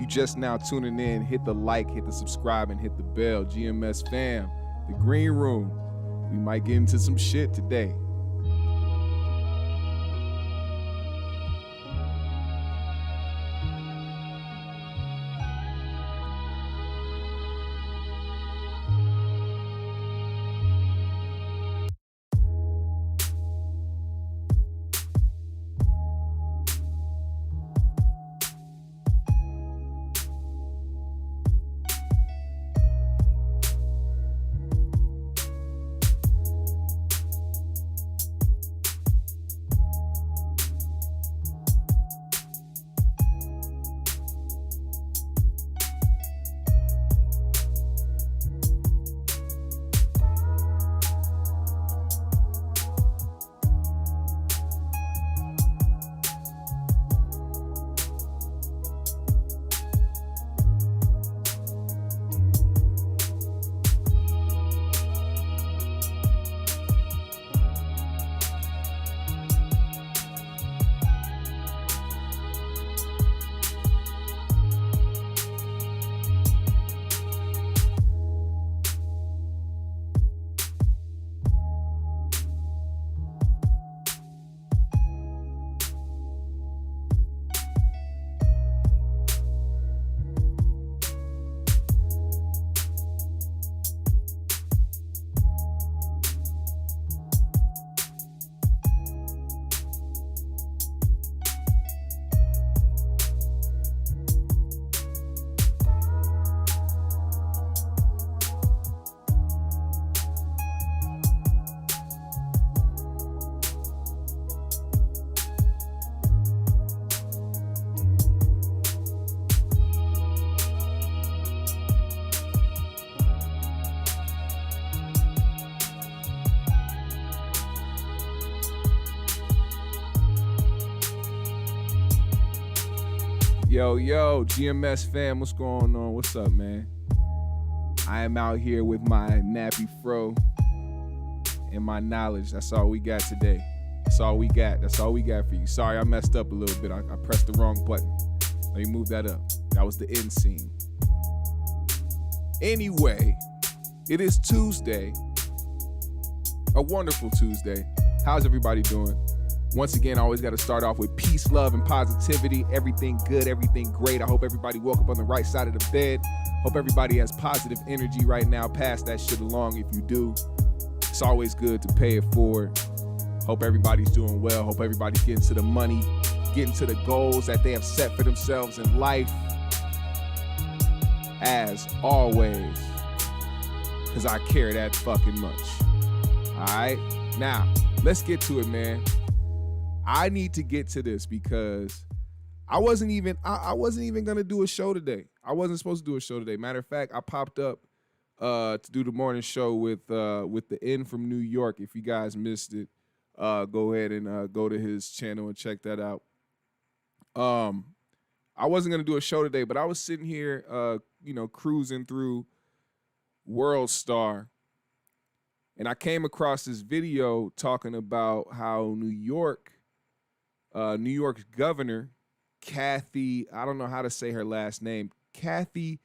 you just now tuning in, hit the like, hit the subscribe, and hit the bell. GMS fam, the green room. We might get into some shit today. Yo, GMS fam, what's going on? What's up, man? I am out here with my nappy fro and my knowledge. That's all we got today. That's all we got. That's all we got for you. Sorry, I messed up a little bit. I pressed the wrong button. Let me move that up. That was the end scene. Anyway, it is Tuesday. A wonderful Tuesday. How's everybody doing? Once again, I always got to start off with peace, love, and positivity. Everything good, everything great. I hope everybody woke up on the right side of the bed. Hope everybody has positive energy right now. Pass that shit along if you do. It's always good to pay it forward. Hope everybody's doing well. Hope everybody's getting to the money, getting to the goals that they have set for themselves in life. As always, because I care that fucking much. All right? Now, let's get to it, man. I need to get to this because I wasn't even gonna do a show today. I wasn't supposed to do a show today. Matter of fact, I popped up to do the morning show with the N from New York. If you guys missed it, go ahead and go to his channel and check that out. I wasn't gonna do a show today, but I was sitting here, cruising through World Star, and I came across this video talking about how New York's governor, Kathy, I don't know how to say her last name, Kathy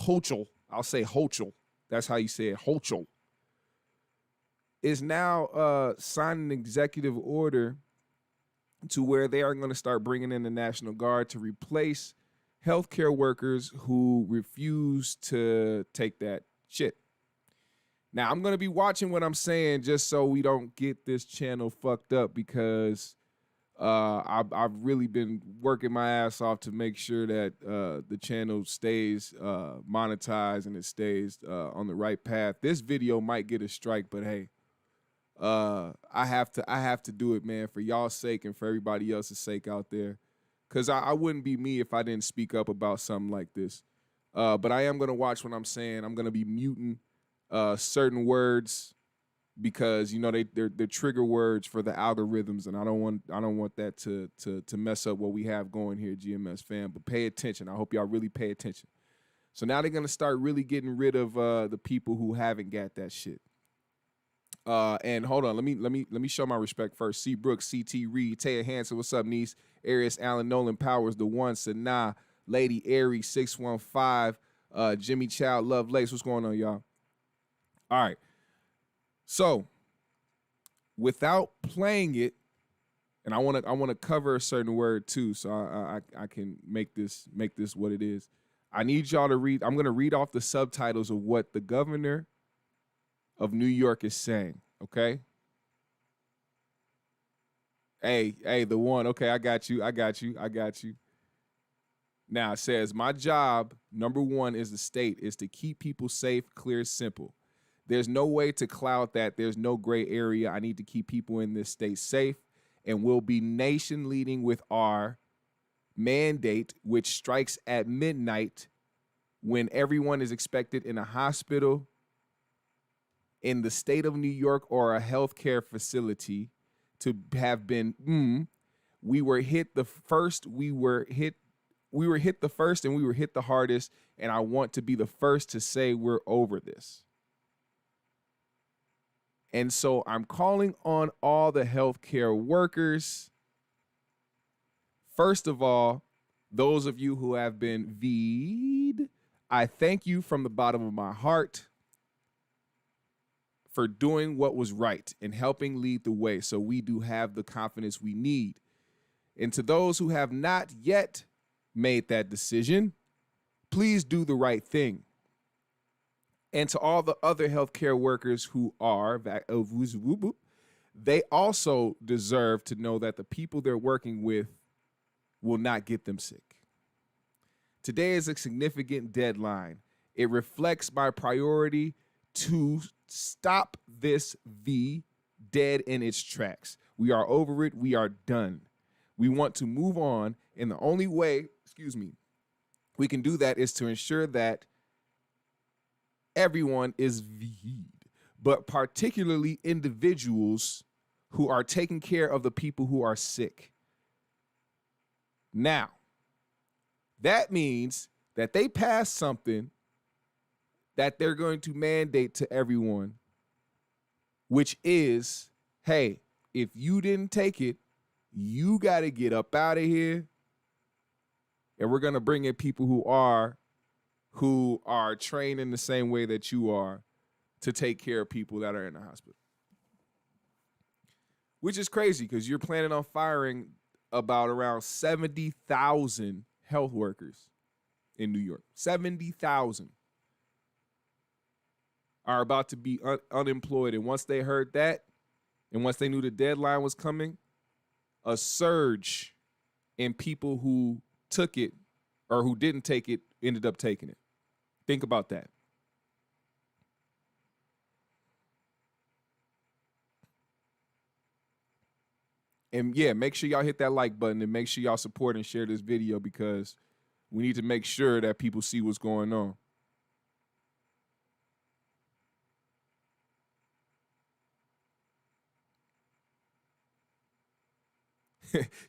Hochul, I'll say Hochul, that's how you say it, Hochul, is now signing an executive order to where they are going to start bringing in the National Guard to replace healthcare workers who refuse to take that shit. Now, I'm going to be watching what I'm saying just so we don't get this channel fucked up because I've really been working my ass off to make sure that the channel stays monetized and it stays on the right path. This video might get a strike, but hey, I have to do it, man, for y'all's sake and for everybody else's sake out there. Because I wouldn't be me if I didn't speak up about something like this. But I am going to watch what I'm saying. I'm going to be muting certain words because they're trigger words for the algorithms, and I don't want that to mess up what we have going here, GMS fam. But pay attention. I hope y'all really pay attention. So now they're gonna start really getting rid of the people who haven't got that shit. And hold on, let me show my respect first. C. Brooks, CT Reed, Taya Hanson, what's up, niece? Arius Allen, Nolan Powers, the one, Sanaa, Lady Aries 615, Jimmy Child, Love Lace. What's going on, y'all? All right. So, without playing it, and I want to cover a certain word too, so I can make this what it is. I need y'all to read. I'm going to read off the subtitles of what the governor of New York is saying. Okay. Hey, the one. Okay, I got you. Now it says, my job, number one, is the state, is to keep people safe, clear, simple. There's no way to cloud that. There's no gray area. I need to keep people in this state safe, and we'll be nation leading with our mandate, which strikes at midnight when everyone is expected in a hospital in the state of New York or a healthcare facility to have been, we were hit the first, and we were hit the hardest, and I want to be the first to say we're over this. And so I'm calling on all the healthcare workers. First of all, those of you who have been V'd, I thank you from the bottom of my heart for doing what was right and helping lead the way so we do have the confidence we need. And to those who have not yet made that decision, please do the right thing. And to all the other healthcare workers who are, they also deserve to know that the people they're working with will not get them sick. Today is a significant deadline. It reflects my priority to stop this V dead in its tracks. We are over it. We are done. We want to move on. And the only way, we can do that is to ensure that everyone is V'd, but particularly individuals who are taking care of the people who are sick. Now, that means that they passed something that they're going to mandate to everyone, which is, hey, if you didn't take it, you got to get up out of here. And we're going to bring in people who are trained in the same way that you are to take care of people that are in the hospital. Which is crazy because you're planning on firing about around 70,000 health workers in New York. 70,000 are about to be unemployed. And once they heard that, and once they knew the deadline was coming, a surge in people who took it or who didn't take it ended up taking it. Think about that. And yeah, make sure y'all hit that like button and make sure y'all support and share this video because we need to make sure that people see what's going on.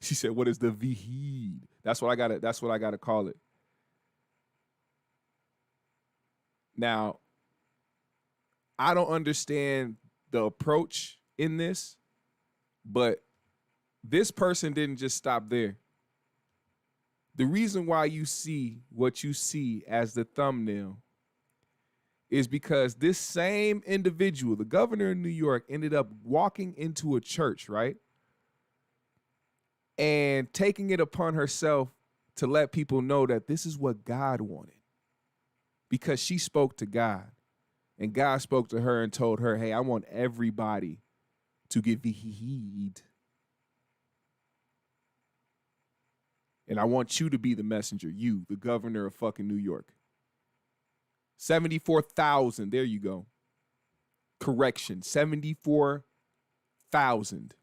She said, "What is the V'd?" That's what I gotta call it. Now, I don't understand the approach in this, but this person didn't just stop there. The reason why you see what you see as the thumbnail is because this same individual, the governor of New York, ended up walking into a church, right? And taking it upon herself to let people know that this is what God wanted. Because she spoke to God. And God spoke to her and told her, hey, I want everybody to get heed. And I want you to be the messenger. You, the governor of fucking New York. 74,000. There you go. Correction. 74,000.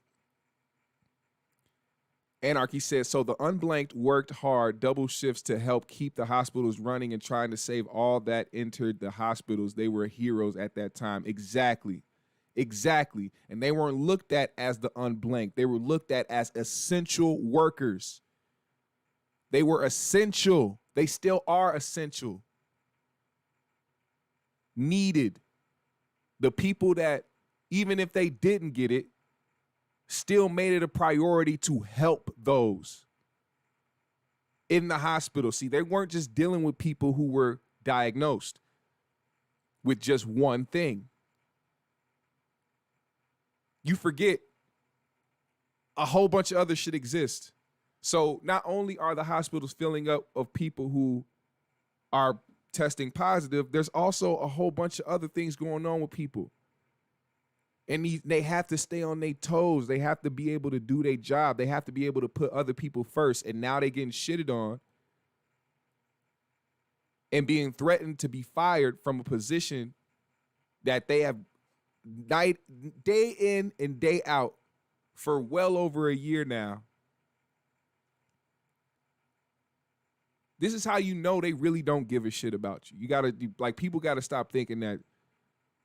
Anarchy says, so the unblanked worked hard, double shifts to help keep the hospitals running and trying to save all that entered the hospitals. They were heroes at that time. Exactly. And they weren't looked at as the unblanked. They were looked at as essential workers. They were essential. They still are essential. Needed. The people that, even if they didn't get it, still made it a priority to help those. in the hospital. See, they weren't just dealing with people who were diagnosed with just one thing. You forget a whole bunch of other shit exists. So not only are the hospitals filling up of people who are testing positive, there's also a whole bunch of other things going on with people. And they have to stay on their toes. They have to be able to do their job. They have to be able to put other people first. And now they're getting shitted on and being threatened to be fired from a position that they have day in and day out for well over a year now. This is how you know they really don't give a shit about you. You gotta, like, people gotta stop thinking that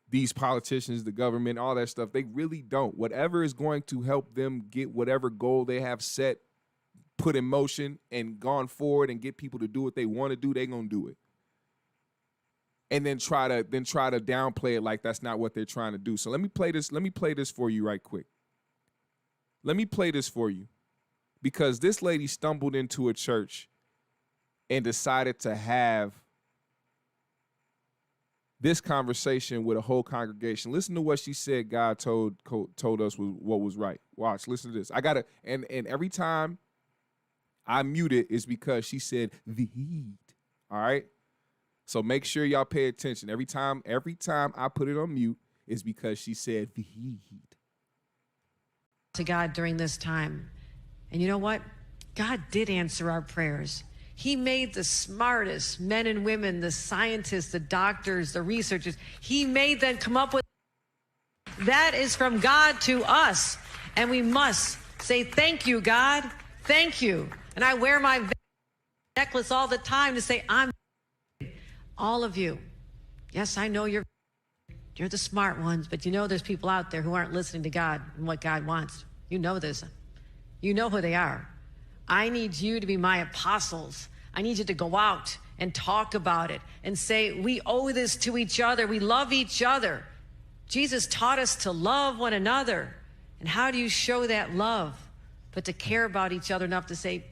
these politicians, the government, all that stuff, they really don't. Whatever is going to help them get whatever goal they have set, put in motion, and gone forward and get people to do what they want to do, they're gonna do it. And then try to downplay it like that's not what they're trying to do. So let me play this for you right quick. Let me play this for you. Because this lady stumbled into a church and decided to have this conversation with a whole congregation. Listen to what she said God told us was what was right. Watch, listen to this. And every time I mute it is because she said the heat. All right? So make sure y'all pay attention. Every time I put it on mute is because she said the heat. To God during this time. And you know what? God did answer our prayers. He made the smartest men and women, the scientists, the doctors, the researchers. He made them come up with. That is from God to us. And we must say, thank you, God. Thank you. And I wear my necklace all the time to say, I'm all of you. Yes, I know you're the smart ones, but you know there's people out there who aren't listening to God and what God wants. You know this. You know who they are. I need you to be my apostles. I need you to go out and talk about it and say, we owe this to each other. We love each other. Jesus taught us to love one another. And how do you show that love? But to care about each other enough to say,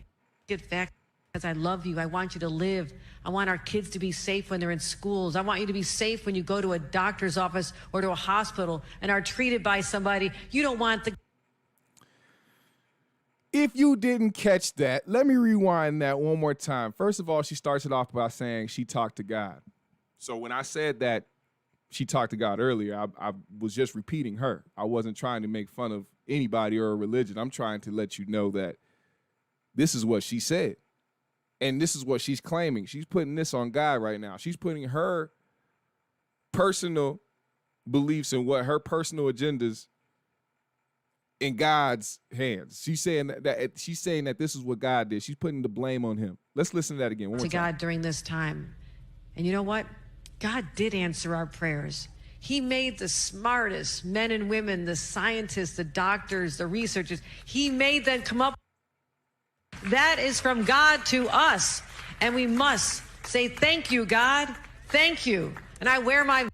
get back because I love you. I want you to live. I want our kids to be safe when they're in schools. I want you to be safe when you go to a doctor's office or to a hospital and are treated by somebody. You don't want the... If you didn't catch that, let me rewind that one more time. First of all, she starts it off by saying she talked to God. So when I said that she talked to God earlier, I was just repeating her. I wasn't trying to make fun of anybody or a religion. I'm trying to let you know that this is what she said. And this is what she's claiming. She's putting this on God right now. She's putting her personal beliefs and what her personal agendas in God's hands. She's saying that this is what God did. She's putting the blame on him. Let's listen to that again. One more time. God during this time. And you know what? God did answer our prayers. He made the smartest men and women, the scientists, the doctors, the researchers. He made them come up. That is from God to us. And we must say, thank you, God. Thank you. And I wear my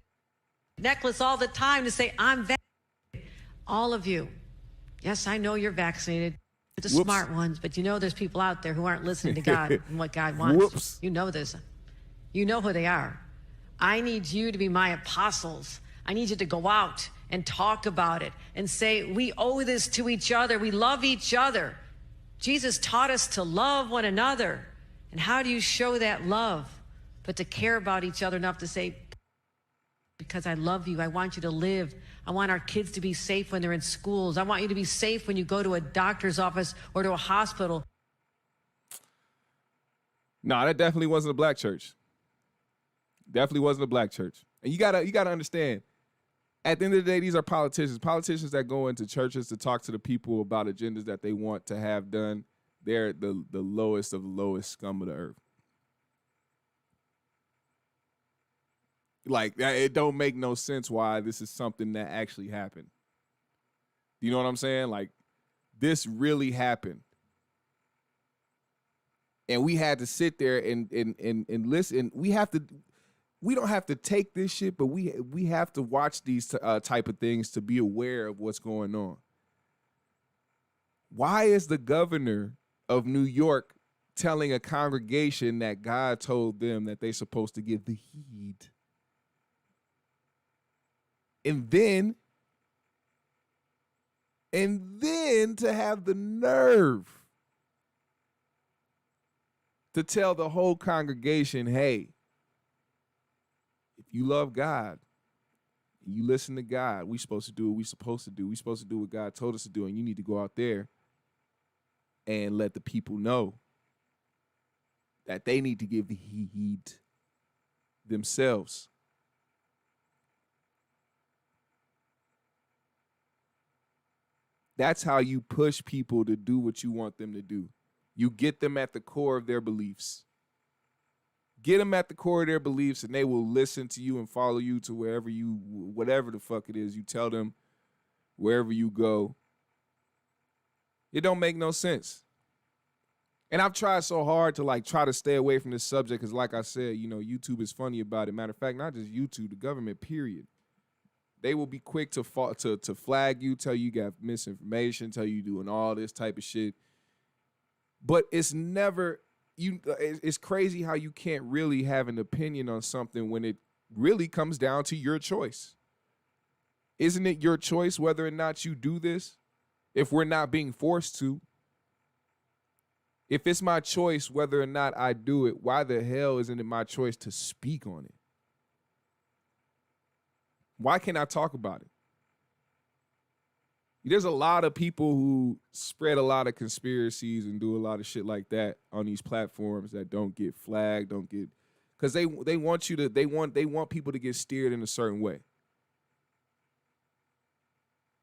necklace all the time to say, I'm vaccinated. All of you. Yes, I know you're vaccinated. You're the smart ones, but you know there's people out there who aren't listening to God and what God wants. You know this. You know who they are. I need you to be my apostles. I need you to go out and talk about it and say, we owe this to each other. We love each other. Jesus taught us to love one another. And how do you show that love? But to care about each other enough to say, because I love you, I want you to live. I want our kids to be safe when they're in schools. I want you to be safe when you go to a doctor's office or to a hospital. No, that definitely wasn't a black church. Definitely wasn't a black church. And you gotta understand, at the end of the day, these are politicians. Politicians that go into churches to talk to the people about agendas that they want to have done. They're the lowest of the lowest scum of the earth. Like, it don't make no sense why this is something that actually happened. You know what I'm saying? Like, this really happened. And we had to sit there and listen. We don't have to take this shit, but we have to watch these type of things to be aware of what's going on. Why is the governor of New York telling a congregation that God told them that they're supposed to give the heed. And then to have the nerve to tell the whole congregation, hey, if you love God, you listen to God, we supposed to do what we supposed to do. We supposed to do what God told us to do, and you need to go out there and let the people know that they need to give the heed themselves. That's how you push people to do what you want them to do. You get them at the core of their beliefs. Get them at the core of their beliefs, and they will listen to you and follow you to whatever the fuck it is. You tell them wherever you go. It don't make no sense. And I've tried so hard to try to stay away from this subject because, like I said, YouTube is funny about it. Matter of fact, not just YouTube, the government, period. They will be quick to flag you, tell you got misinformation, tell you doing all this type of shit. But it's never it's crazy how you can't really have an opinion on something when it really comes down to your choice. Isn't it your choice whether or not you do this? If we're not being forced to. If it's my choice whether or not I do it, why the hell isn't it my choice to speak on it? Why can't I talk about it? There's a lot of people who spread a lot of conspiracies and do a lot of shit like that on these platforms that don't get flagged, because they want people to get steered in a certain way.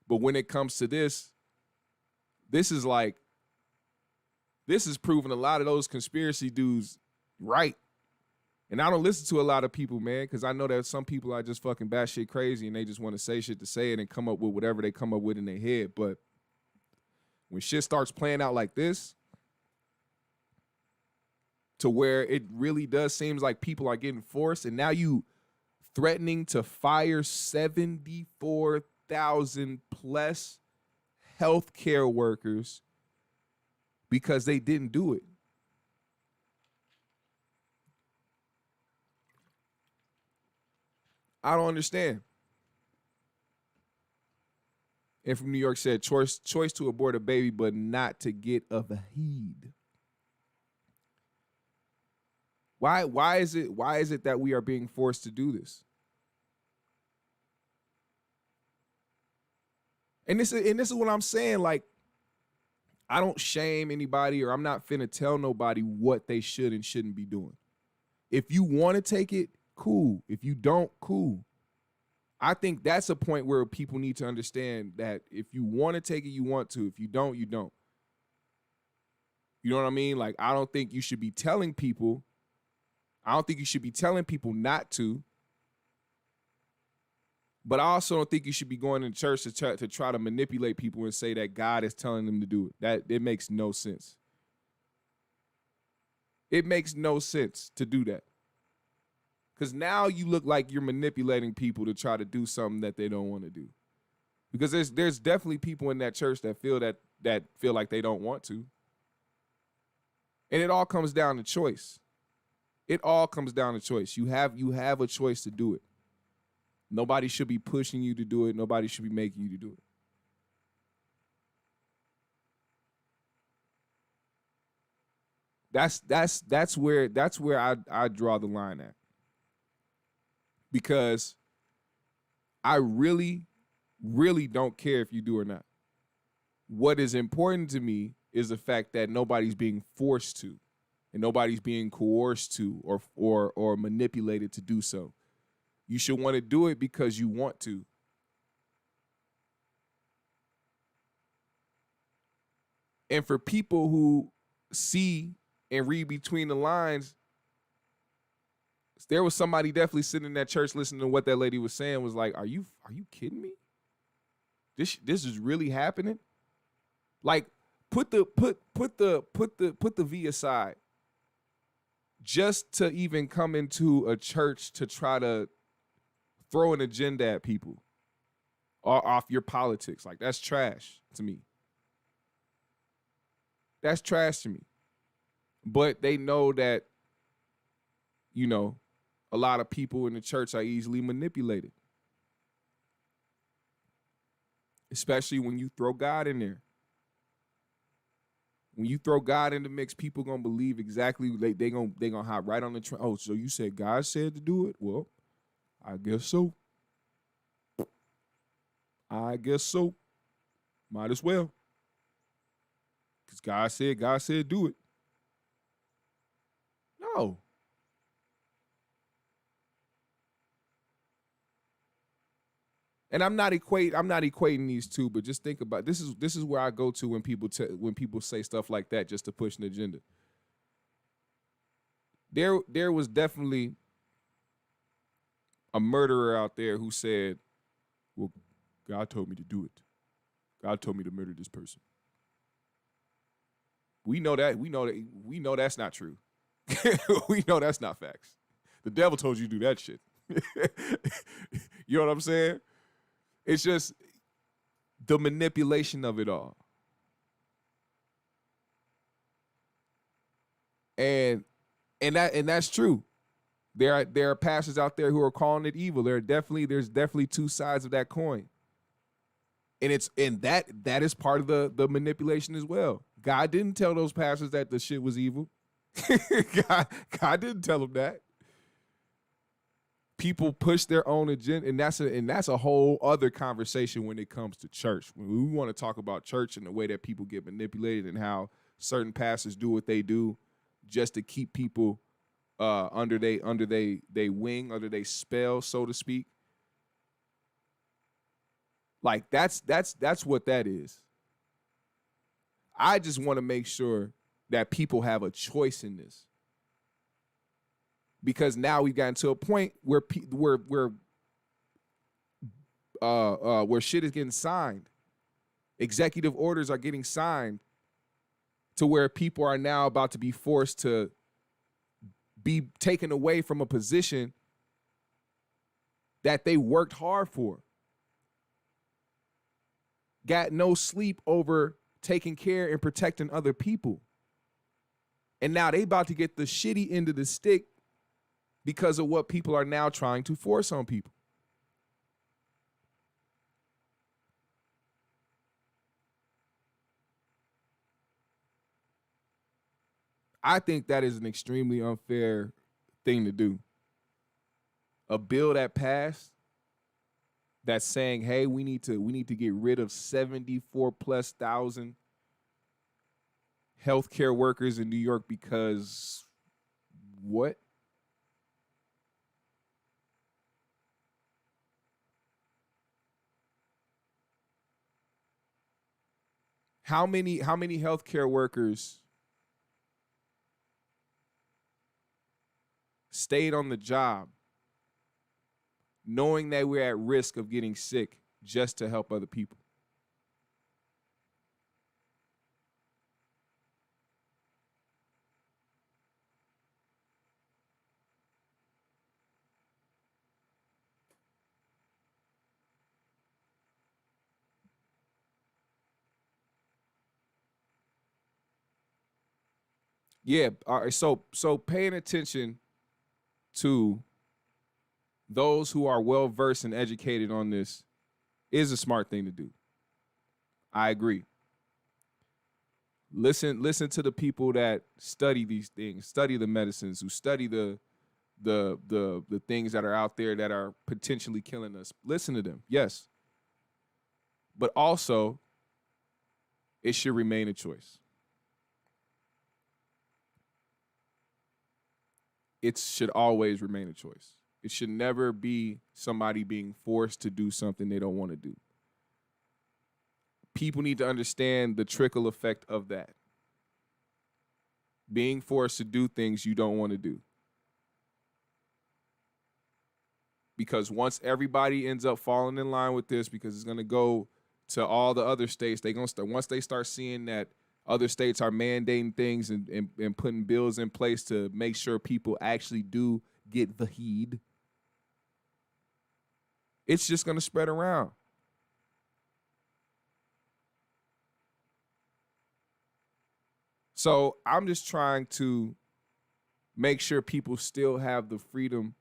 But when it comes to this is proving a lot of those conspiracy dudes right. And I don't listen to a lot of people, man, because I know that some people are just fucking batshit crazy and they just want to say shit to say it and come up with whatever they come up with in their head. But when shit starts playing out like this, to where it really does seems like people are getting forced, and now you threatening to fire 74,000 plus healthcare workers because they didn't do it. I don't understand. And from New York said, choice to abort a baby, but not to get of a heed. Why is it that we are being forced to do this? And this is what I'm saying. Like, I don't shame anybody, or I'm not finna tell nobody what they should and shouldn't be doing. If you want to take it, cool. If you don't, cool. I think that's a point where people need to understand that if you want to take it, you want to. If you don't, you don't. You know what I mean? Like, I don't think you should be telling people. I don't think you should be telling people not to. But I also don't think you should be going to church to try to manipulate people and say that God is telling them to do it. It makes no sense. It makes no sense to do that. Because now you look like you're manipulating people to try to do something that they don't want to do. Because there's definitely people in that church that feel like they don't want to. And it all comes down to choice. It all comes down to choice. You have a choice to do it. Nobody should be pushing you to do it. Nobody should be making you to do it. That's where I draw the line at. Because I really, really don't care if you do or not. What is important to me is the fact that nobody's being forced to, and nobody's being coerced to or manipulated to do so. You should want to do it because you want to. And for people who see and read between the lines, there was somebody definitely sitting in that church listening to what that lady was saying, was like, are you kidding me? This is really happening? Like, put the V aside. Just to even come into a church to try to throw an agenda at people or off your politics. Like, that's trash to me. That's trash to me. But they know that, you know, a lot of people in the church are easily manipulated. Especially when you throw God in there. When you throw God in the mix, people gonna believe exactly they gonna hop right on the train. Oh, so you said God said to do it? Well, I guess so. I guess so. Might as well. Because God said do it. No. And I'm not equating these two, but just think about this is where I go to when people say stuff like that just to push an agenda. There was definitely a murderer out there who said, "Well, God told me to do it. God told me to murder this person." We know that's not true. We know that's not facts. The devil told you to do that shit. You know what I'm saying? It's just the manipulation of it all. And that's true. There are pastors out there who are calling it evil. There's definitely two sides of that coin. And that is part of the manipulation as well. God didn't tell those pastors that the shit was evil. God didn't tell them that. People push their own agenda, and that's a whole other conversation when it comes to church. When we want to talk about church and the way that people get manipulated and how certain pastors do what they do just to keep people under they wing, under they spell, so to speak. Like that's what that is. I just want to make sure that people have a choice in this. Because now we've gotten to a point where shit is getting signed. Executive orders are getting signed to where people are now about to be forced to be taken away from a position that they worked hard for. Got no sleep over taking care and protecting other people. And now they about to get the shitty end of the stick because of what people are now trying to force on people. I think that is an extremely unfair thing to do. A bill that passed that's saying, hey, we need to get rid of 74,000+ healthcare workers in New York because what? How many healthcare workers stayed on the job knowing that we're at risk of getting sick just to help other people? Yeah, all right, so paying attention to those who are well versed and educated on this is a smart thing to do. I agree. Listen to the people that study these things, study the medicines, who study the things that are out there that are potentially killing us. Listen to them, yes. But also, it should remain a choice. It should always remain a choice. It should never be somebody being forced to do something they don't want to do. People need to understand the trickle effect of that. Being forced to do things you don't want to do. Because once everybody ends up falling in line with this, because it's going to go to all the other states, once they start seeing that other states are mandating things and putting bills in place to make sure people actually do get the heed, it's just going to spread around. So I'm just trying to make sure people still have the freedom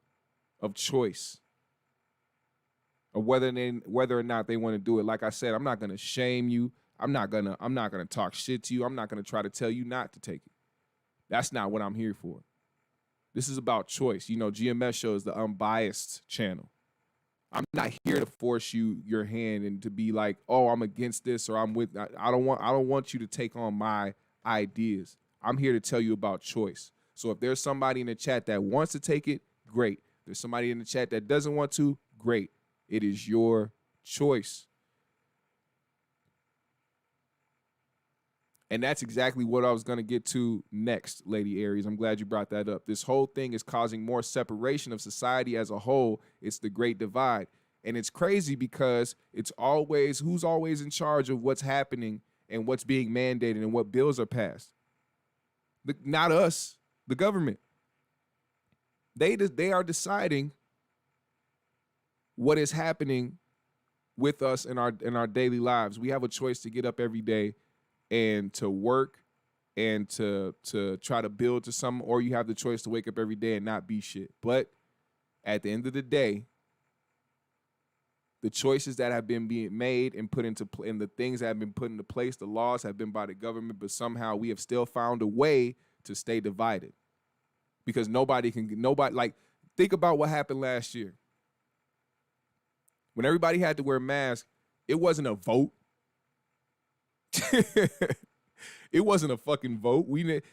of choice of whether or not they want to do it. Like I said, I'm not gonna shame you. I'm not gonna talk shit to you. I'm not gonna try to tell you not to take it. That's not what I'm here for. This is about choice. You know, GMS Show is the unbiased channel. I'm not here to force your hand and to be like, oh, I'm against this or I'm with. I don't want you to take on my ideas. I'm here to tell you about choice. So if there's somebody in the chat that wants to take it, great. If there's somebody in the chat that doesn't want to, great. It is your choice. And that's exactly what I was going to get to next, Lady Aries. I'm glad you brought that up. This whole thing is causing more separation of society as a whole. It's the Great Divide. And it's crazy because it's always who's always in charge of what's happening and what's being mandated and what bills are passed. Not us, the government. They are deciding what is happening with us in our daily lives. We have a choice to get up every day and to work and to try to build to something, or you have the choice to wake up every day and not be shit. But at the end of the day, the choices that have been being made and put into and the things that have been put into place, the laws have been by the government, but somehow we have still found a way to stay divided. Because nobody, like, think about what happened last year. When everybody had to wear masks, it wasn't a vote. It wasn't a fucking vote.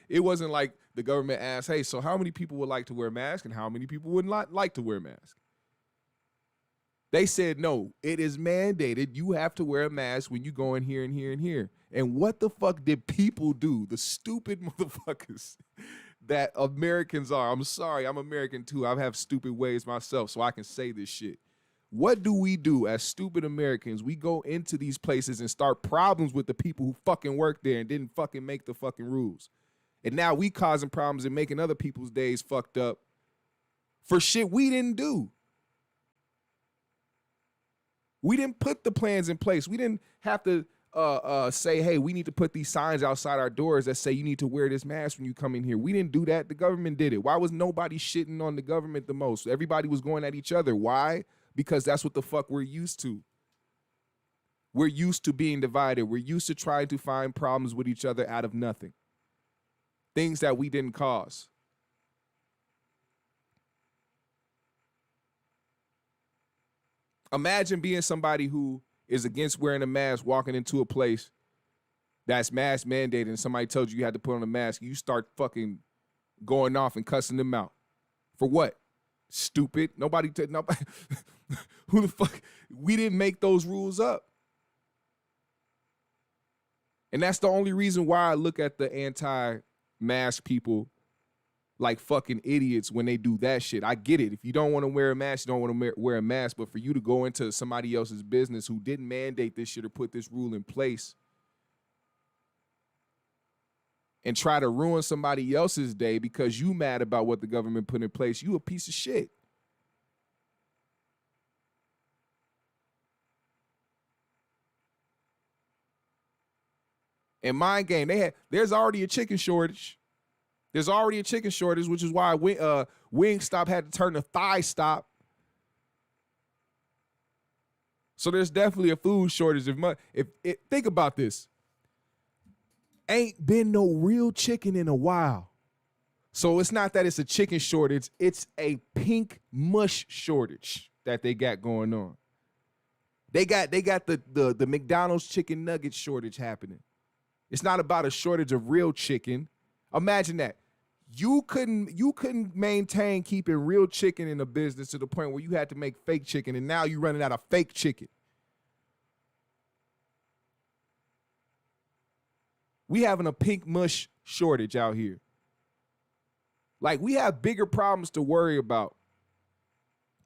It wasn't like the government asked, hey, so how many people would like to wear masks and how many people would not like to wear masks? They said, no, it is mandated. You have to wear a mask when you go in here and here and here. And what the fuck did people do? The stupid motherfuckers that Americans are. I'm sorry, I'm American too. I have stupid ways myself, so I can say this shit. What do we do as stupid Americans? We go into these places and start problems with the people who fucking work there and didn't fucking make the fucking rules. And now we causing problems and making other people's days fucked up for shit we didn't do. We didn't put the plans in place. We didn't have to say, hey, we need to put these signs outside our doors that say you need to wear this mask when you come in here. We didn't do that. The government did it. Why was nobody shitting on the government the most? Everybody was going at each other. Why? Because that's what the fuck we're used to. We're used to being divided. We're used to trying to find problems with each other out of nothing. Things that we didn't cause. Imagine being somebody who is against wearing a mask, walking into a place that's mask mandated, and somebody told you had to put on a mask. You start fucking going off and cussing them out. For what? Stupid. Nobody. Who the fuck? We didn't make those rules up. And that's the only reason why I look at the anti-mask people like fucking idiots when they do that shit. I get it. If you don't want to wear a mask, you don't want to wear a mask. But for you to go into somebody else's business who didn't mandate this shit or put this rule in place and try to ruin somebody else's day because you mad about what the government put in place, you a piece of shit. In my game, there's already a chicken shortage. There's already a chicken shortage, which is why Wingstop had to turn to Thigh Stop. So there's definitely a food shortage. Think about this. Ain't been no real chicken in a while. So it's not that it's a chicken shortage. It's a pink mush shortage that they got going on. They got the McDonald's chicken nugget shortage happening. It's not about a shortage of real chicken. Imagine that. You couldn't maintain keeping real chicken in a business to the point where you had to make fake chicken, and now you're running out of fake chicken. We having a pink mush shortage out here. Like, we have bigger problems to worry about.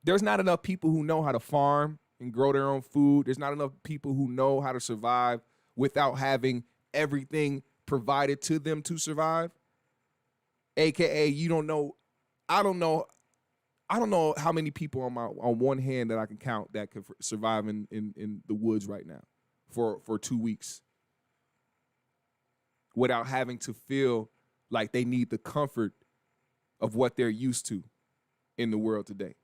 There's not enough people who know how to farm and grow their own food. There's not enough people who know how to survive without having everything provided to them to survive. AKA, you don't know. I don't know how many people on one hand that I can count that could survive in the woods right now for 2 weeks. without having to feel like they need the comfort of what they're used to in the world today.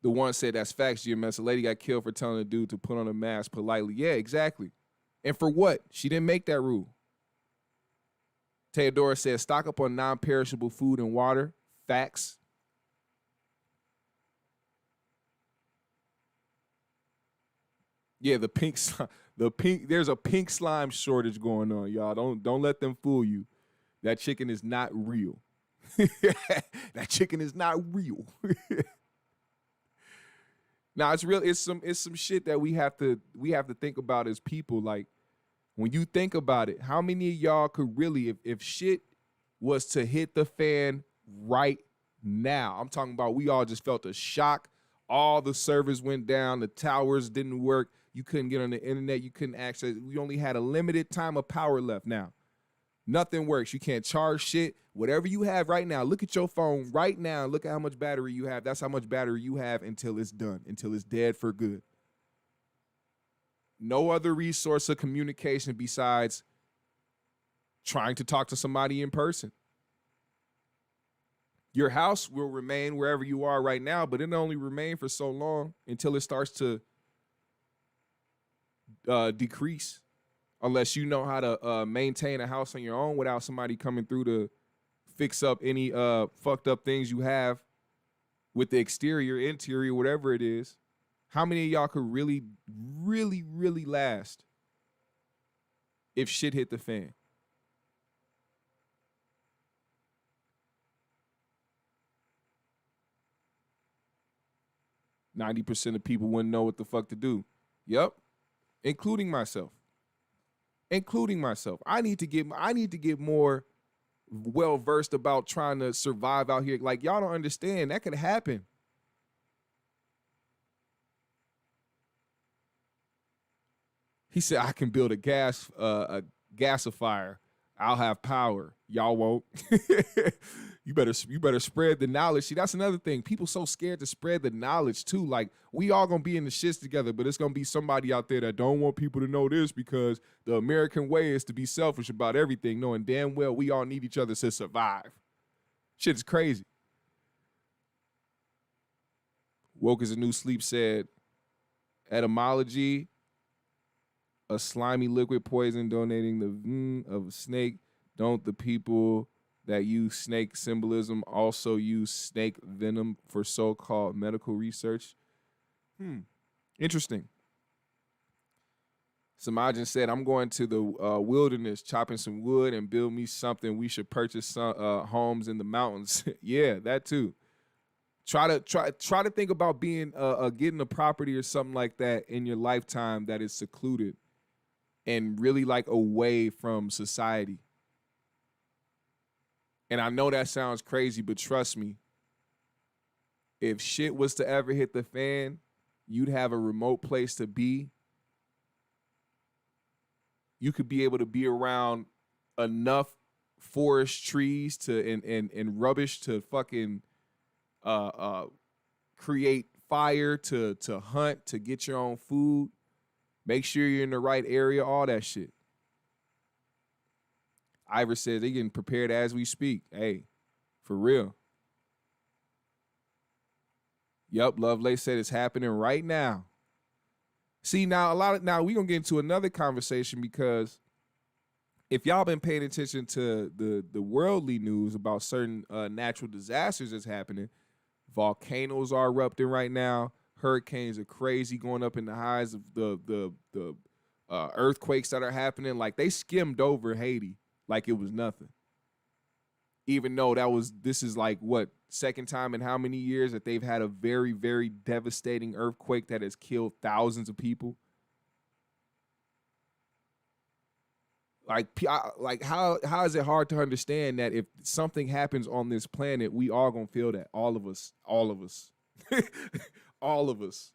The one said, that's facts, GMS. A lady got killed for telling a dude to put on a mask politely. Yeah, exactly. And for what? She didn't make that rule. Theodora says, stock up on non-perishable food and water. Facts. Yeah, the pink, there's a pink slime shortage going on, y'all. Don't let them fool you. That chicken is not real. That chicken is not real. Now it's real. It's some shit that we have to think about as people. Like, when you think about it, how many of y'all could really, if shit was to hit the fan right now, I'm talking about we all just felt a shock. All the servers went down. The towers didn't work. You couldn't get on the internet. You couldn't access. We only had a limited time of power left now. Nothing works. You can't charge shit. Whatever you have right now, look at your phone right now. Look at how much battery you have. That's how much battery you have until it's done, until it's dead for good. No other resource of communication besides trying to talk to somebody in person. Your house will remain wherever you are right now, but it'll only remain for so long until it starts to decrease. Unless you know how to maintain a house on your own without somebody coming through to fix up any fucked up things you have with the exterior, interior, whatever it is. How many of y'all could really, really, really last if shit hit the fan? %90 of people wouldn't know what the fuck to do. Yep, including myself. I need to get more well versed about trying to survive out here. Like, y'all don't understand that could happen. He said, I can build a gasifier. I'll have power. Y'all won't. You better spread the knowledge. See, that's another thing. People so scared to spread the knowledge too. Like, we all gonna be in the shits together, but it's gonna be somebody out there that don't want people to know this because the American way is to be selfish about everything, knowing damn well we all need each other to survive. Shit is crazy. Woke as a New Sleep said, etymology, a slimy liquid poison donating the of a snake. Don't the people that use snake symbolism also use snake venom for so-called medical research? Interesting. Samajan said, I'm going to the wilderness, chopping some wood and build me something. We should purchase some homes in the mountains. Yeah, that too. Try to think about being getting a property or something like that in your lifetime that is secluded and really like away from society. And I know that sounds crazy, but trust me, if shit was to ever hit the fan, you'd have a remote place to be. You could be able to be around enough forest trees to and rubbish to fucking create fire, to hunt, to get your own food. Make sure you're in the right area, all that shit. Ivor says they getting prepared as we speak. Hey, for real. Yup, Lovelace said it's happening right now. See, now we gonna get into another conversation, because if y'all been paying attention to the worldly news about certain natural disasters that's happening, volcanoes are erupting right now. Hurricanes are crazy, going up in the highs of the earthquakes that are happening. Like, they skimmed over Haiti like it was nothing. Even though this is like, what, second time in how many years that they've had a very, very devastating earthquake that has killed thousands of people. Like how is it hard to understand that if something happens on this planet, we all gonna feel that? All of us. All of us.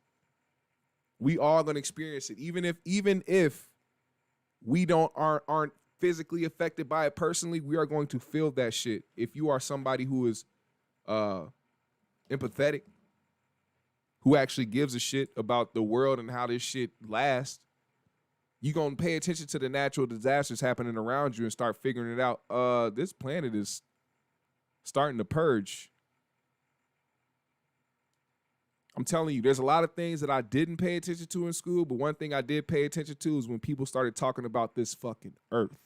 We all gonna experience it. Even if we aren't physically affected by it personally, we are going to feel that shit. If you are somebody who is empathetic, who actually gives a shit about the world and how this shit lasts, you gonna pay attention to the natural disasters happening around you and start figuring it out. This planet is starting to purge. I'm telling you, there's a lot of things that I didn't pay attention to in school, but one thing I did pay attention to is when people started talking about this fucking Earth,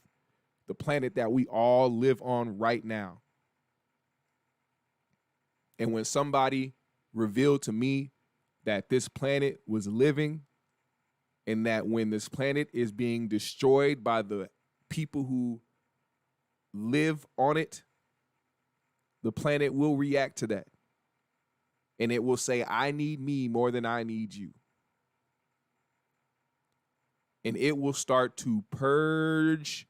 the planet that we all live on right now. And when somebody revealed to me that this planet was living, and that when this planet is being destroyed by the people who live on it, the planet will react to that. And it will say, I need me more than I need you. And it will start to purge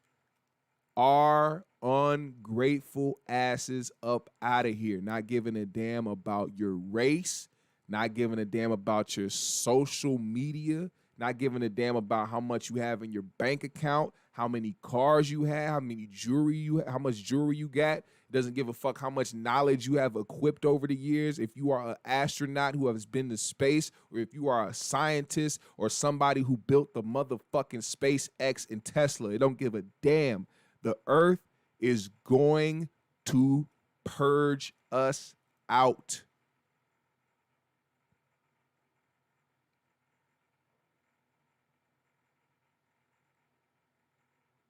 our ungrateful asses up out of here, not giving a damn about your race, not giving a damn about your social media, not giving a damn about how much you have in your bank account, how many cars you have, how many jewelry you have, how much jewelry you got. It doesn't give a fuck how much knowledge you have equipped over the years. If you are an astronaut who has been to space, or if you are a scientist or somebody who built the motherfucking SpaceX and Tesla, it don't give a damn. The Earth is going to purge us out.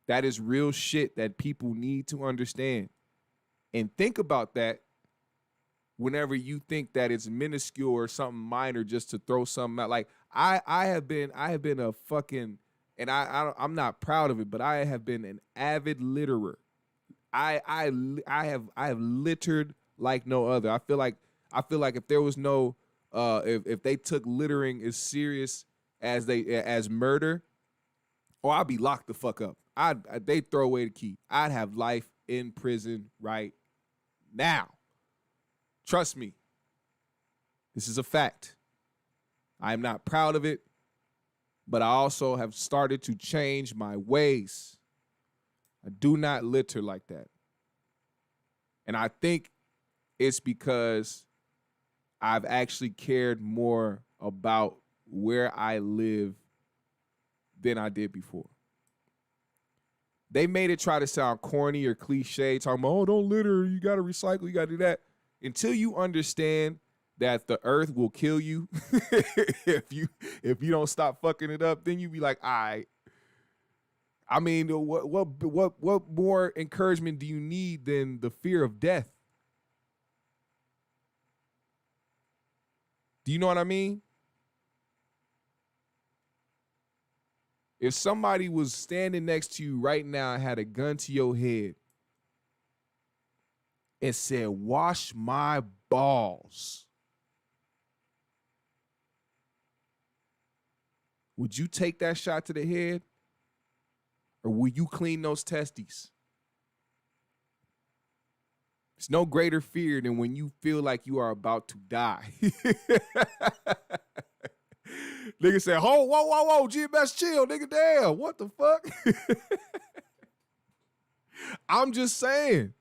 That is real shit that people need to understand. And think about that whenever you think that it's minuscule or something minor just to throw something out. Like I have been a fucking, and I'm not proud of it, but I have been an avid litterer. I have littered like no other. I feel like if there was no if they took littering as serious as murder, I'd be locked the fuck up. They'd throw away the key. I'd have life in prison right now. Trust me. This is a fact. I am not proud of it, but I also have started to change my ways. I do not litter like that. And I think it's because I've actually cared more about where I live than I did before. They made it try to sound corny or cliche, talking about, oh, don't litter, you got to recycle, you got to do that. Until you understand that the earth will kill you if you don't stop fucking it up, then you be like, all right. I mean, what more encouragement do you need than the fear of death? Do you know what I mean? If somebody was standing next to you right now and had a gun to your head and said, wash my balls, would you take that shot to the head? Or will you clean those testes? There's no greater fear than when you feel like you are about to die. Nigga said, whoa, GMS chill, nigga, damn, what the fuck? I'm just saying.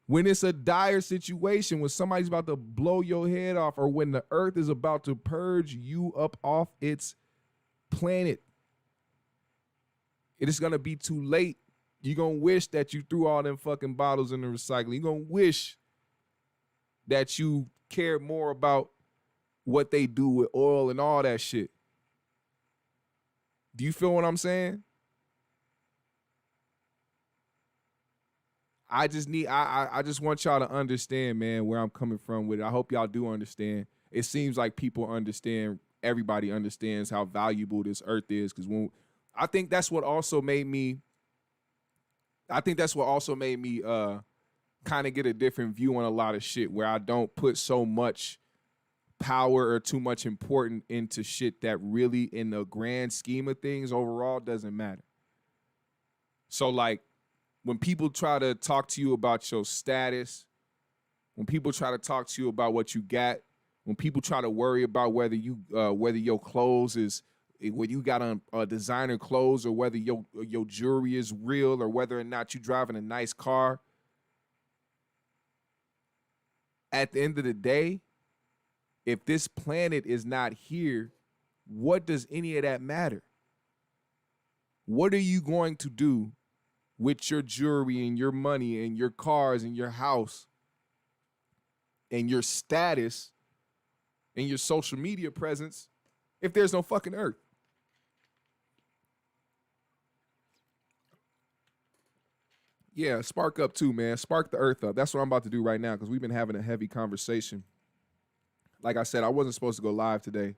When it's a dire situation, when somebody's about to blow your head off, or when the earth is about to purge you up off its planet, it is going to be too late. You're going to wish that you threw all them fucking bottles in the recycling. You're going to wish that you cared more about what they do with oil and all that shit. Do you feel what I'm saying? I just want y'all to understand, man, where I'm coming from with it. I hope y'all do understand. It seems like people understand, everybody understands how valuable this earth is, because I think that's what also made me kind of get a different view on a lot of shit, where I don't put so much power or too much importance into shit that really, in the grand scheme of things, overall doesn't matter. So like, when people try to talk to you about your status, when people try to talk to you about what you got, when people try to worry about whether your clothes is, whether you got on designer clothes, or whether your jewelry is real, or whether or not you driving a nice car, at the end of the day, If this planet is not here, what does any of that matter? What are you going to do with your jewelry and your money and your cars and your house and your status and your social media presence if there's no fucking earth? Yeah, spark up too, man. Spark the earth up. That's what I'm about to do right now because we've been having a heavy conversation. Like I said, I wasn't supposed to go live today,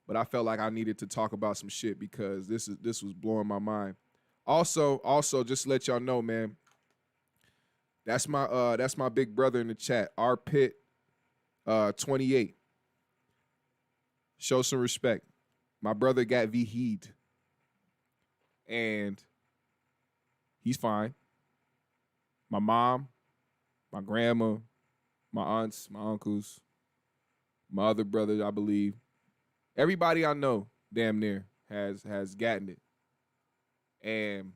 but I felt like I needed to talk about some shit because this was blowing my mind. Also, just to let y'all know, man, that's my big brother in the chat, R Pit 28. Show some respect. My brother got VH'd, and he's fine. My mom, my grandma, my aunts, my uncles, my other brother, I believe. Everybody I know, damn near, has gotten it. And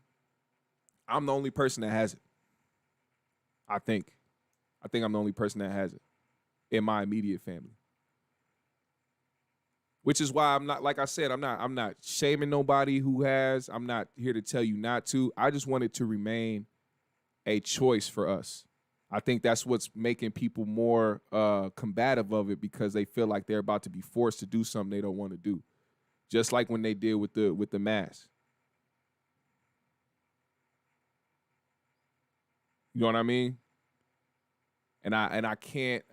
I'm the only person that has it. I think I'm the only person that has it in my immediate family. Which is why I'm not, like I said, I'm not shaming nobody who has. I'm not here to tell you not to. I just want it to remain a choice for us. I think that's what's making people more combative of it because they feel like they're about to be forced to do something they don't want to do. Just like when they did with the mask. You know what I mean? And I can't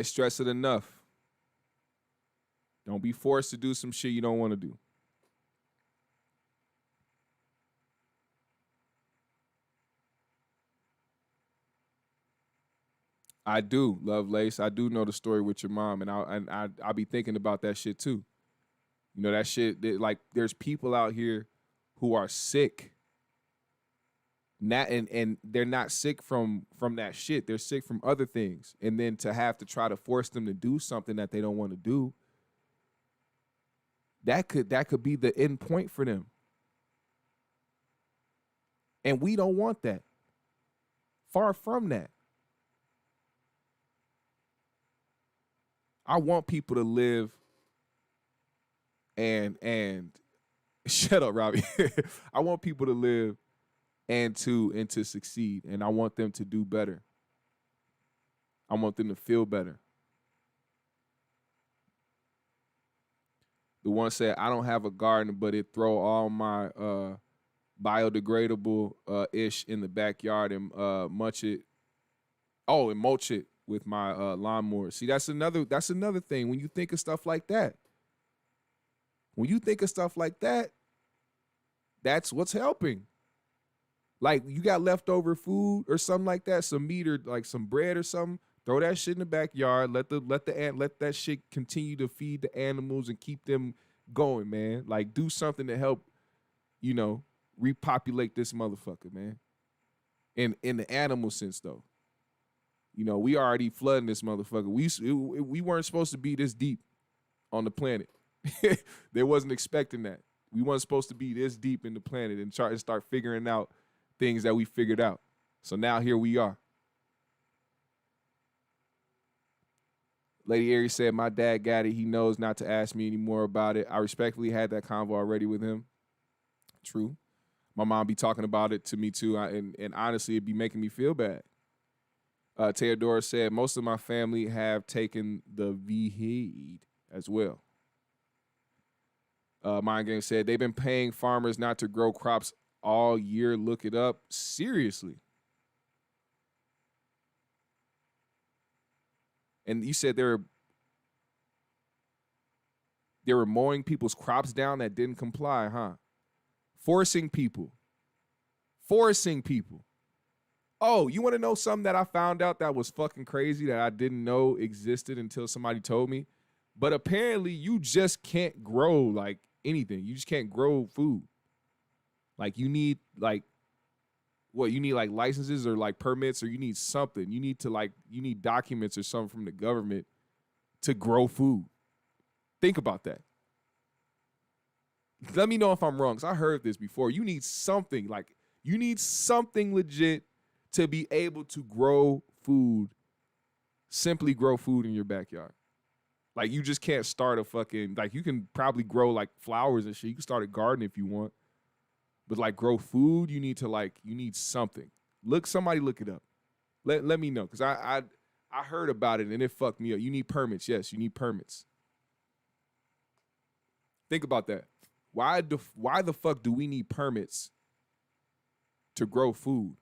stress it enough. Don't be forced to do some shit you don't want to do. I do, Lovelace. I do know the story with your mom, and I'll be thinking about that shit too. You know that shit. Like, there's people out here who are sick. And they're not sick from that shit. They're sick from other things, and then to have to try to force them to do something that they don't want to do. That could be the end point for them, and we don't want that. Far from that. I want people to live and shut up, Robbie. I want people to live and to succeed, and I want them to do better. I want them to feel better. The one said, I don't have a garden, but it throw all my biodegradable ish in the backyard and mulch it with my lawnmower. See, that's another thing. When you think of stuff like that, that's what's helping. Like, you got leftover food or something like that, some meat or like some bread or something, throw that shit in the backyard. Let that shit continue to feed the animals and keep them going, man. Like, do something to help, repopulate this motherfucker, man. In the animal sense, though. We already flooding this motherfucker. We weren't supposed to be this deep on the planet. They wasn't expecting that. We weren't supposed to be this deep in the planet and try to start figuring out things that we figured out. So now here we are. Lady Aries said, my dad got it. He knows not to ask me anymore about it. I respectfully had that convo already with him. True. My mom be talking about it to me too. And honestly, it'd be making me feel bad. Theodora said, most of my family have taken the VH'd as well. Mind Game said, they've been paying farmers not to grow crops all year. Look it up. Seriously. And you said they were mowing people's crops down that didn't comply, huh? Forcing people. Oh, you want to know something that I found out that was fucking crazy that I didn't know existed until somebody told me? But apparently you just can't grow like anything. You just can't grow food. Like, you need you need like licenses or like permits, or you need something. You need documents or something from the government to grow food. Think about that. Let me know if I'm wrong, because I heard this before. You need something legit to be able to grow food simply grow food in your backyard. Like, you just can't start a fucking, like, you can probably grow like flowers and shit. You can start a garden if you want. But like grow food, you need something. Somebody look it up. Let me know. Because I heard about it and it fucked me up. You need permits. Yes, you need permits. Think about that. Why the fuck do we need permits to grow food?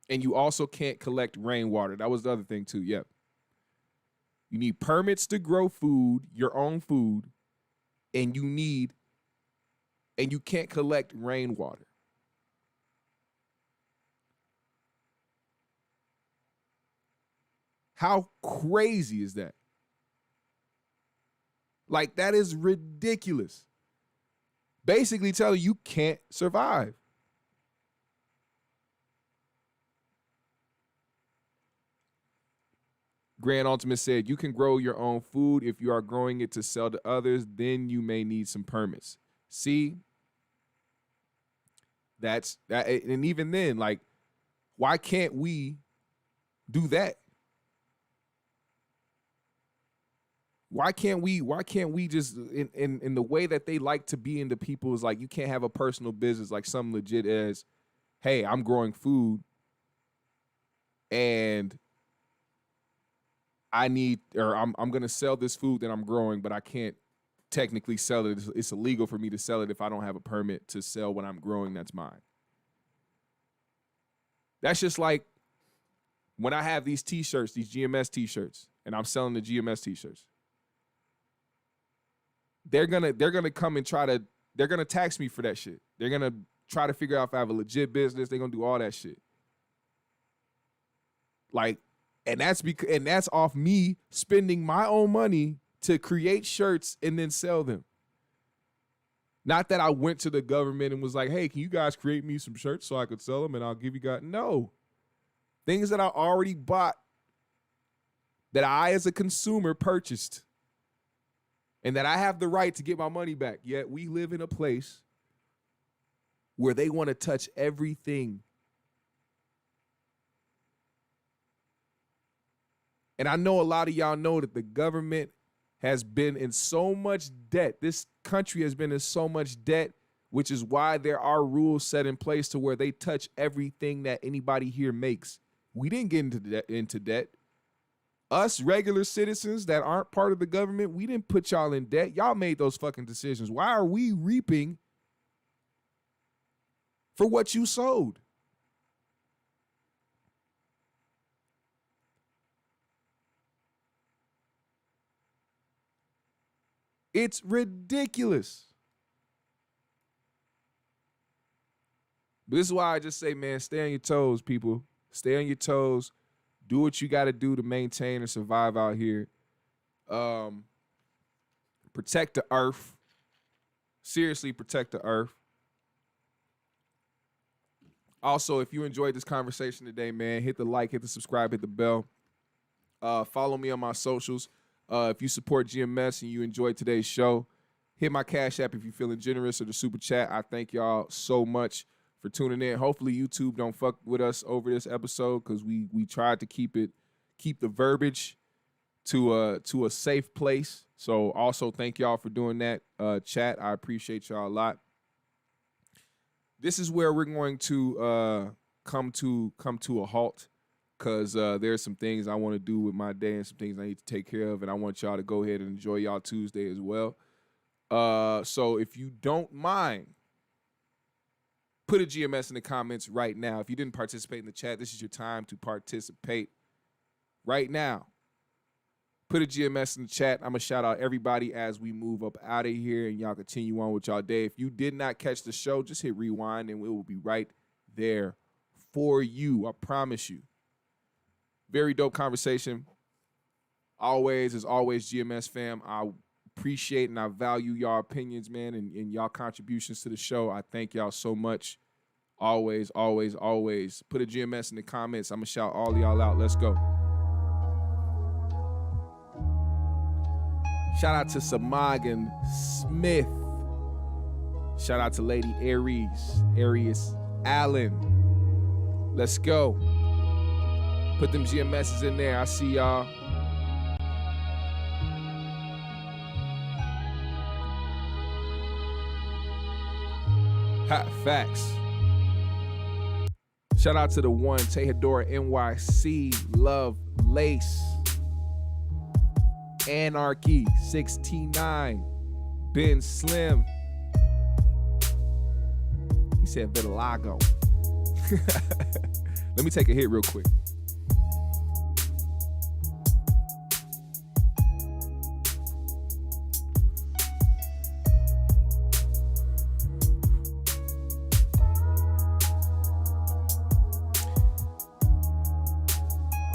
And you also can't collect rainwater. That was the other thing too. Yep. You need permits to grow food, your own food, and you can't collect rainwater. How crazy is that? Like, that is ridiculous. Basically telling you can't survive. Grand Ultimate said, you can grow your own food. If you are growing it to sell to others, then you may need some permits. See? That's that. And even then, like, why can't we do that? Why can't we just, in the way that they like to be into people, is like, you can't have a personal business, like something legit as, hey, I'm growing food and I'm going to sell this food that I'm growing, but I can't technically sell it. It's illegal for me to sell it if I don't have a permit to sell what I'm growing that's mine. That's just like when I have these t-shirts, these GMS t-shirts, and I'm selling the GMS t-shirts. They're gonna come and they're gonna tax me for that shit. They're gonna try to figure out if I have a legit business. They're gonna do all that shit. Like, and that's off me spending my own money to create shirts and then sell them. Not that I went to the government and was like, hey, can you guys create me some shirts so I could sell them and I'll give you guys. No. Things that I already bought that I as a consumer purchased and that I have the right to get my money back. Yet we live in a place where they want to touch everything. And I know a lot of y'all know that the government has been in so much debt. This country has been in so much debt, which is why there are rules set in place to where they touch everything that anybody here makes. We didn't get into debt. Us regular citizens that aren't part of the government, we didn't put y'all in debt. Y'all made those fucking decisions. Why are we reaping for what you sowed? It's ridiculous. But this is why I just say, man, stay on your toes, people. Stay on your toes. Do what you got to do to maintain and survive out here. Protect the earth. Seriously, protect the earth. Also, if you enjoyed this conversation today, man, hit the like, hit the subscribe, hit the bell. Follow me on my socials. If you support GMS and you enjoyed today's show, hit my Cash App if you're feeling generous, or the Super Chat. I thank y'all so much for tuning in. Hopefully YouTube don't fuck with us over this episode, because we tried to keep the verbiage to a safe place. So also thank y'all for doing that, chat. I appreciate y'all a lot. This is where we're going to come to a halt, because there's some things I want to do with my day and some things I need to take care of, and I want y'all to go ahead and enjoy y'all Tuesday as well. So if you don't mind, put a GMS in the comments right now. If you didn't participate in the chat, this is your time to participate right now. Put a GMS in the chat. I'm going to shout out everybody as we move up out of here, and y'all continue on with y'all day. If you did not catch the show, just hit rewind, and it will be right there for you. I promise you. Very dope conversation. Always, as always, GMS fam, I appreciate and I value y'all opinions, man, and y'all contributions to the show. I thank y'all so much. Always, always, always. Put a GMS in the comments. I'm going to shout all y'all out. Let's go. Shout out to Samagan Smith. Shout out to Lady Aries Allen. Let's go. Put them GMSs in there. I see y'all. Hot facts. Shout out to the one, Tehadora NYC, Love Lace, Anarchy 69, Ben Slim. He said Vitiligo. Let me take a hit real quick.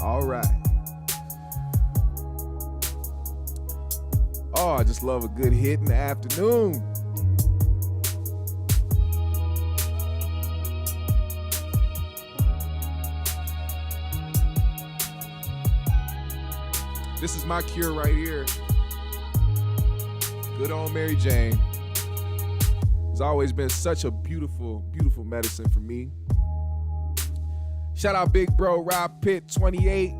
All right. Oh, I just love a good hit in the afternoon. This is my cure right here. Good old Mary Jane. It's always been such a beautiful, beautiful medicine for me. Shout out big bro Rob Pitt 28.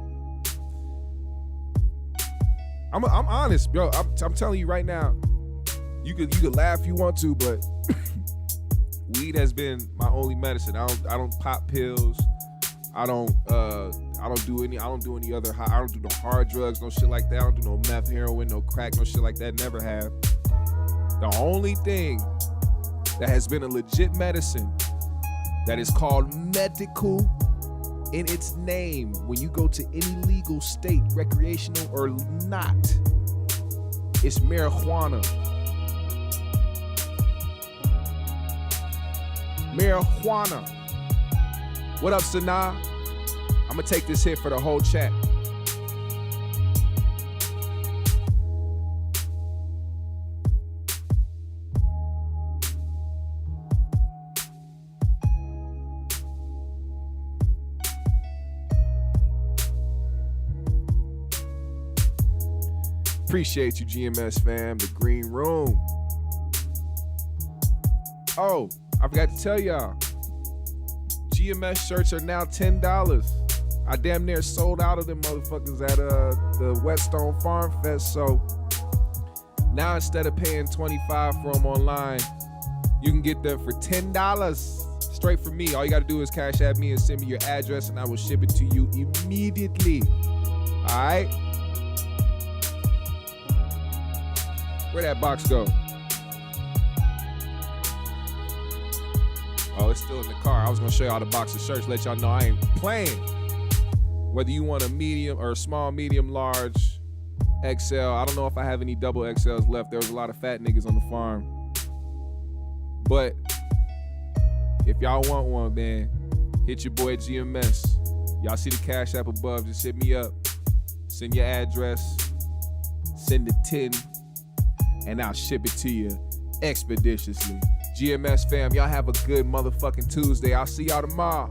I'm honest, bro. I'm telling you right now. You could laugh if you want to, but weed has been my only medicine. I don't pop pills. I don't do any other I don't do no hard drugs, no shit like that. I don't do no meth, heroin, no crack, no shit like that. Never have. The only thing that has been a legit medicine that is called medical in its name when you go to any legal state, recreational or not, it's marijuana. Marijuana. What up, Sanaa? I'm gonna take this hit for the whole chat. Appreciate you, GMS fam. The green room. Oh, I forgot to tell y'all. GMS shirts are now $10. I damn near sold out of them motherfuckers at the Whetstone Farm Fest. So now instead of paying $25 for them online, you can get them for $10 straight from me. All you gotta do is cash at me and send me your address and I will ship it to you immediately. All right? Where'd that box go? Oh, it's still in the car. I was gonna show y'all the box of shirts, let y'all know I ain't playing. Whether you want a medium or a small, medium, large, XL. I don't know if I have any double XLs left. There was a lot of fat niggas on the farm. But if y'all want one, man, hit your boy GMS. Y'all see the Cash App above, just hit me up. Send your address, send the 10, and I'll ship it to you expeditiously. GMS fam, y'all have a good motherfucking Tuesday. I'll see y'all tomorrow.